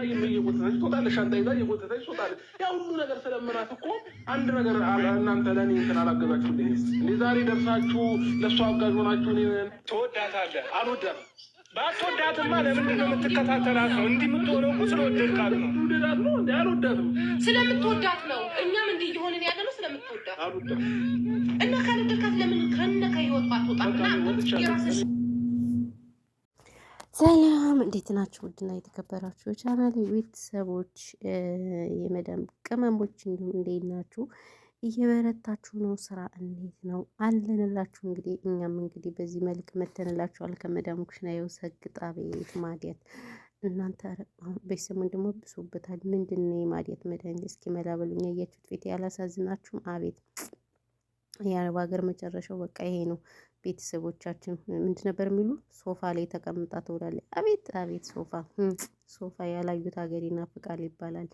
እየጎተተች ትወጣለች፣ ሻንጣ ይዛ እየጎተተች ትወጣለች። ያ ሁሉ ነገር ስለምናት እኮ አንድ ነገር እናንተ ለእኔ እንትን አላገዛችሁልኝ እንዴ? ዛሬ ደርሳችሁ ለእሱ አጋዥ ሆናችሁ እኔን ትወዳታለህ። አልወዳትም። ባትወዳትማ ለምንድን ነው የምትከታተላት? ነው እንዲህ የምትሆነው እኮ ስለወደድካት ነው። ውደዳት ነው እንዴ? አልወዳትም። ስለምትወዳት ነው። እኛም እንዲህ እየሆንን ያለ ነው ስለምትወዳት። አልወዳትም። እና ካልወደድካት ለምን ከነ ከህይወት ባትወጣና የራስሽ ሰላም እንዴት ናችሁ? ውድና የተከበራችሁ ቻናል ቤተሰቦች የመዳም ቅመሞች እንዲሁም እንዴት ናችሁ? እየበረታችሁ ነው? ስራ እንዴት ነው አለንላችሁ። እንግዲህ እኛም እንግዲህ በዚህ መልክ መተንላችኋል። ከመዳም ኩሽና የውሰግጣ ቤት ማዲያት እናንተ ቤተሰቡን ደግሞ ብሶበታል። ምንድን ነው የማዲያት መድኃኒት? እስኪ መላበሉኛ እያችሁት ፊት ያላሳዝናችሁም? አቤት የአረብ ሀገር መጨረሻው በቃ ይሄ ነው። ቤተሰቦቻችን ምንድን ነበር የሚሉ ሶፋ ላይ ተቀምጣ ትውላለች። አቤት አቤት ሶፋ ያላዩት ሀገር ይናፍቃል ይባላል።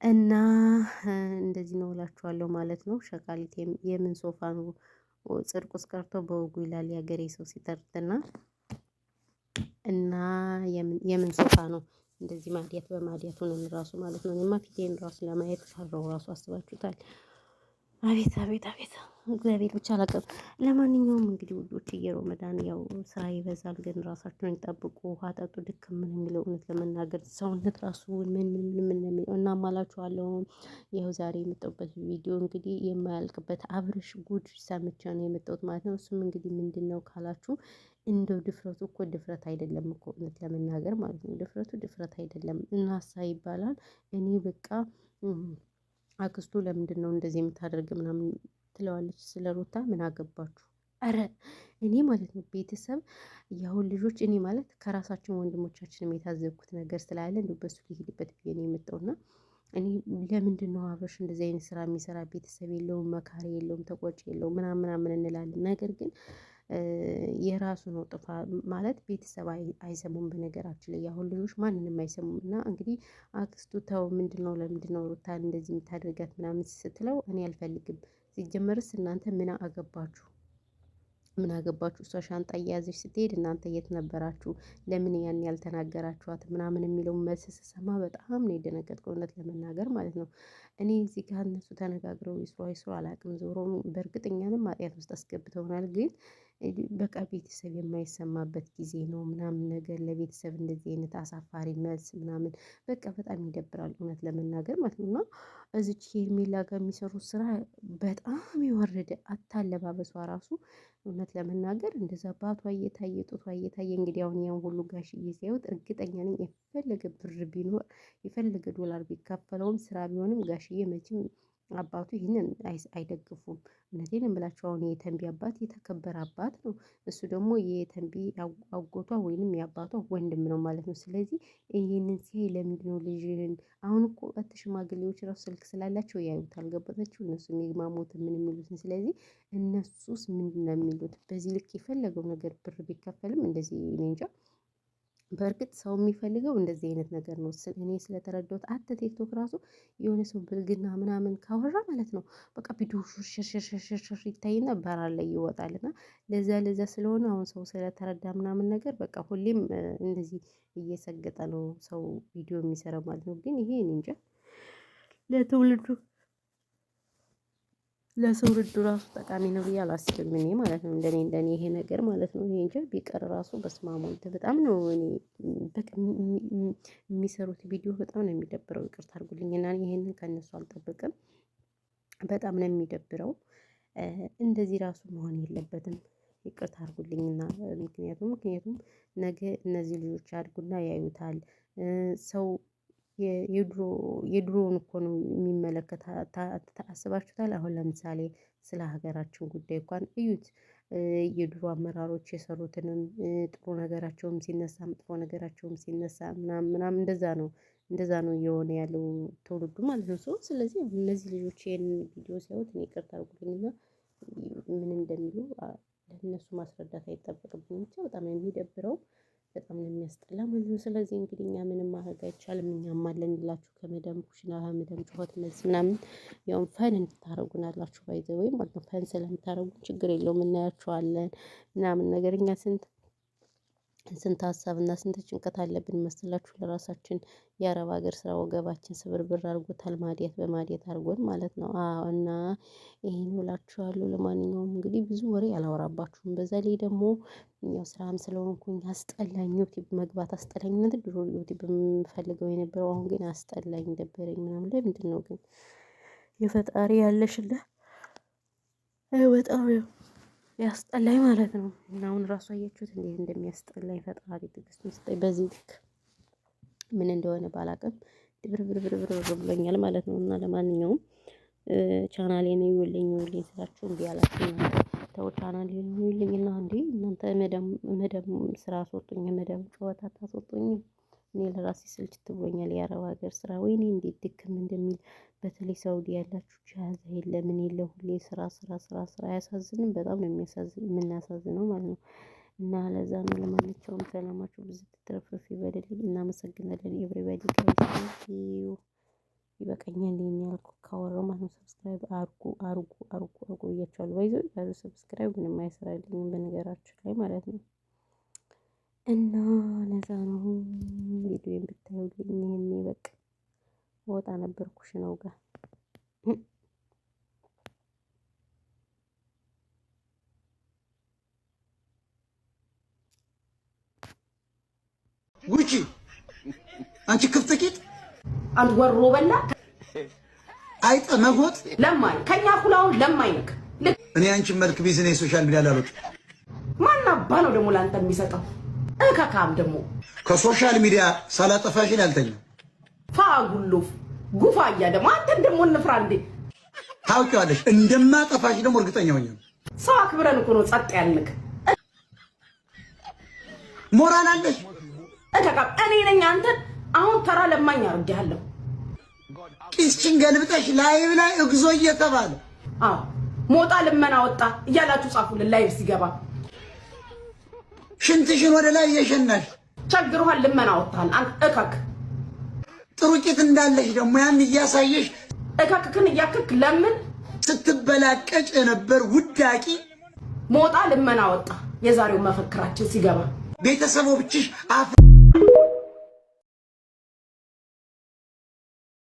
እና እንደዚህ ነው እላችኋለሁ ማለት ነው። ሸቃሊት የምን ሶፋ ነው? ጽድቁስ ቀርቶ በወጉ ይላል የሀገሬ ሰው ሲተርትና እና የምን ሶፋ ነው እንደዚህ ማዲያት በማዲያት ሆነን ራሱ ማለት ነው። እኔማ ፊቴን ራሱ ለማየት ፈራው ራሱ አስባችሁታል? አቤት አቤት አቤት እግዚአብሔር ብቻ አላውቅም። ለማንኛውም እንግዲህ ውዶች የሮመዳን ያው ስራ ይበዛል፣ ግን ራሳቸውን ይጠብቁ፣ ውሃ ጠጡ። ድክም ምን የሚለው እውነት ለመናገር ሰውነት ራሱ ምን የሚለው እናማላችኋለሁ። ያው ዛሬ የመጣሁበት ቪዲዮ እንግዲህ የማያልቅበት አብርሽ ጉድ ሰምቼ ነው የመጣሁት ማለት ነው። እሱም እንግዲህ ምንድን ነው ካላችሁ እንደው ድፍረቱ እኮ ድፍረት አይደለም እኮ እውነት ለመናገር ማለት ነው። ድፍረቱ ድፍረት አይደለም እናሳ ይባላል። እኔ በቃ አክስቱ ለምንድን ነው እንደዚህ የምታደርግ ምናምን ትለዋለች። ስለ ሩታ ምን አገባችሁ? አረ እኔ ማለት ነው ቤተሰብ ያሁን ልጆች እኔ ማለት ከራሳችን ወንድሞቻችንም የታዘብኩት ነገር ስላለ እንደ በሱ ሊሄድበት ብዬ ነው የመጣውና እኔ ለምንድን ነው አብርሽ እንደዚህ አይነት ስራ የሚሰራ? ቤተሰብ የለውም፣ መካሪ የለውም፣ ተቆጭ የለውም ምናምን እንላለን። ነገር ግን የራሱ ነው ጥፋ ማለት ቤተሰብ አይሰሙም። በነገራችን ላይ ያሁን ልጆች ማንንም አይሰሙም። እና እንግዲህ አክስቱ ተው ምንድነው ለምንድነው ሩታን እንደዚህ የምታደርጋት ምናምን ስትለው እኔ አልፈልግም። ሲጀመርስ እናንተ ምን አገባችሁ? ምን አገባችሁ? እሷ ሻንጣ እየያዘች ስትሄድ እናንተ የት ነበራችሁ? ለምን ያን ያልተናገራችኋት ምናምን የሚለው መልስ ስሰማ በጣም ነው የደነገጥኩት እውነት ለመናገር ማለት ነው። እኔ እዚህ ጋር እነሱ ተነጋግረው ይስሩ አላውቅም። ዞሮ በእርግጠኛንም ማጥያት ውስጥ አስገብተውናል። ግን በቃ ቤተሰብ የማይሰማበት ጊዜ ነው ምናምን ነገር ለቤተሰብ እንደዚህ አይነት አሳፋሪ መልስ ምናምን በቃ በጣም ይደብራል እውነት ለመናገር ማለት ነው። እና እዚች ሄርሜላ ጋር የሚሰሩት ስራ በጣም የወረደ አታለባበሷ ራሱ እውነት ለመናገር እንደዛ ባቷ እየታየ ጡቷ እየታየ እንግዲህ አሁን ያን ሁሉ ጋሽዬ ሲያዩት እርግጠኛ ነኝ የፈለገ ብር ቢኖር የፈለገ ዶላር ቢካፈለውም ስራ ቢሆንም ጋሽዬ መቼም አባቱ ይህንን አይደግፉም። እውነቴን እምላቸው አሁን የተንቢ አባት የተከበረ አባት ነው። እሱ ደግሞ የተንቢ አጎቷ ወይንም የአባቷ ወንድም ነው ማለት ነው። ስለዚህ ይህንን ሲያይ ለምንድነው ልጅህን አሁን እኮ ሽማግሌዎች ራሱ ስልክ ስላላቸው ያዩታል። ገባታችሁ? እነሱ የሚግማሙት ምን የሚሉትን። ስለዚህ እነሱስ ምንድን ነው የሚሉት? በዚህ ልክ የፈለገው ነገር ብር ቢከፈልም እንደዚህ እኔ እንጃ። በእርግጥ ሰው የሚፈልገው እንደዚህ አይነት ነገር ነው። እኔ ስለተረዳሁት ቲክቶክ ራሱ የሆነ ሰው ብልግና ምናምን ካወራ ማለት ነው በቃ ቪዲዮ ሽርሽርሽርሽር ይታይና በራል ላይ ይወጣልና ለዛ ስለሆነ አሁን ሰው ስለተረዳ ምናምን ነገር በቃ ሁሌም እንደዚህ እየሰገጠ ነው ሰው ቪዲዮ የሚሰራው ማለት ነው። ግን ይሄ እኔ እንጃ ለትውልዱ ራሱ ጠቃሚ ነው ብዬ አላስብም እኔ ማለት ነው። እንደኔ ይሄ ነገር ማለት ነው። ይሄ እንጂ ቢቀር ራሱ በስመ አብ በጣም ነው እኔ በቃ የሚሰሩት ቪዲዮ በጣም ነው የሚደብረው። ይቅርታ አድርጉልኝና ይሄንን ከነሱ አልጠብቅም። በጣም ነው የሚደብረው። እንደዚህ ራሱ መሆን የለበትም። ይቅርታ አድርጉልኝና ምክንያቱም ነገ እነዚህ ልጆች አድጉና ያዩታል። ሰው የድሮውን እኮ ነው የሚመለከት። አስባችሁታል? አሁን ለምሳሌ ስለ ሀገራችን ጉዳይ እንኳን እዩት። የድሮ አመራሮች የሰሩትንም ጥሩ ነገራቸውም ሲነሳ መጥፎ ነገራቸውም ሲነሳ ምናምን እንደዛ ነው እየሆነ ያለው ትውልዱ ማለት ነው። ስለዚህ እነዚህ ልጆች ይሄን ቪዲዮ ሲያዩት እኔ ይቅርታ አድርጉልኝና ምን እንደሚሉ ለእነሱ ማስረዳት አይጠበቅብኝም። ብቻ በጣም የሚደብረው በጣም ነው የሚያስጠላ ማለት ነው። ስለዚህ እንግዲህ እኛ ምንም ማድረግ አይቻልም። እኛም አለንላችሁ ከመዳም ኩሽና ከመዳም ጩኸት መልስ ምናምን ያው ፈን እንድታረጉናላችሁ ባይዘወይ ማለት ነው። ፈን ስለምታረጉን ችግር የለውም እናያችኋለን ምናምን ነገር እኛ ስንት ሀሳብና ስንት ጭንቀት አለብን መስላችሁ ለራሳችን። የአረብ ሀገር ስራ ወገባችን ስብርብር አድርጎታል። ማዲያት በማዲያት አድርጎን ማለት ነው። እና ይሄን እላችኋለሁ። ለማንኛውም እንግዲህ ብዙ ወሬ አላወራባችሁም። በዛ ላይ ደግሞ ያው ስራም ስለሆንኩኝ አስጠላኝ። ዩቲዩብ መግባት አስጠላኝ። ድሮ ዩቲዩብ የምፈልገው የነበረው አሁን ግን አስጠላኝ፣ ደበረኝ ምናምን። ለምንድን ነው ግን የፈጣሪ ያለሽልህ በጣም ያስጠላኝ ማለት ነው። እና አሁን ራሱ አያችሁት እንዴት እንደሚያስጠላኝ። ፈጣሪ ትዕግስት ይስጠኝ። በዚህ ልክ ምን እንደሆነ ባላቅም ድብርብርብርብር ብሎኛል ማለት ነው። እና ለማንኛውም ቻናሌን ይውልኝ ስላችሁ እምቢ አላችሁ። ተው ቻናሌን ይውልኝና እንዴ እናንተ መደም ስራ አስወጡኝ፣ መደም ጨዋታ ታስወጡኝ። እኔ ለራሴ ስልችት ብሎኛል የአረብ ሀገር ስራ። ወይኔ እንዴት ድክም እንደሚል በተለይ ሳውዲ ያላችሁ ጃዛ የለ ምን የለ ሁሌ ስራ ስራ ስራ ስራ። አያሳዝንም? በጣም ነው የምናሳዝነው ማለት ነው። እና ለዛ ነው። ለማንኛውም ሰላማችሁ ብዙ ትትረፍረፍ ይበልልኝ። እናመሰግናለን። ኤቭሪባዲ ጋይስ ይበቃኛል። ይሄን ያልኩ ካወራው ማለት ነው። ሰብስክራይብ አርጉ እያቻሉ ባይዞ ያሉ ሰብስክራይብ ምንም አይሰራልኝም በነገራችን ላይ ማለት ነው። እና ለዛ ነው ቪዲዮን ብታዩልኝ ይሄኔ በቃ ወጣ ነበርኩሽ ነው ጋር ጉቺ አንቺ ክፍተቂት አንድ ወሮ በላ አይጠ መጎጥ ለማይ ከኛ ኩላውን ለማይ ነክ እኔ አንቺ መልክ ቢዝነስ ሶሻል ሚዲያ ላሉት ማን አባ ነው ደግሞ ላንተ የሚሰጠው? እካካም ደግሞ ከሶሻል ሚዲያ ሳላጠፋሽን አልተኛ ፋጉሉፍ ጉፋያ ደግሞ አንተ ደግሞ እንፍራ እንዴ? ታውቂዋለሽ እንደማጠፋሽ ደግሞ እርግጠኛ ሆኛለሁ። ሰው አክብረን እኮ ነው ጸጥ ያልንክ። ሞራል አለሽ እካካም እኔ ነኝ አንተ አሁን ተራ ለማኝ አርጋለሁ። ቂስችን ገልብጠሽ ላይቭ ላይ እግዞ እየተባለ ሞጣ ልመና ወጣ እያላችሁ ጻፉልን ላይቭ ሲገባ ሽንትሽን ወደ ላይ እየሸናሽ ቸግሮሃል። ልመና ወጣል አንተ እካክ ጥሩ ቂጥ እንዳለሽ ደግሞ ያን እያሳየሽ እካክክን እያክክ ለምን ስትበላቀጭ የነበር ውዳቂ ሞጣ ልመና ወጣ። የዛሬው መፈክራችን ሲገባ ቤተሰቦችሽ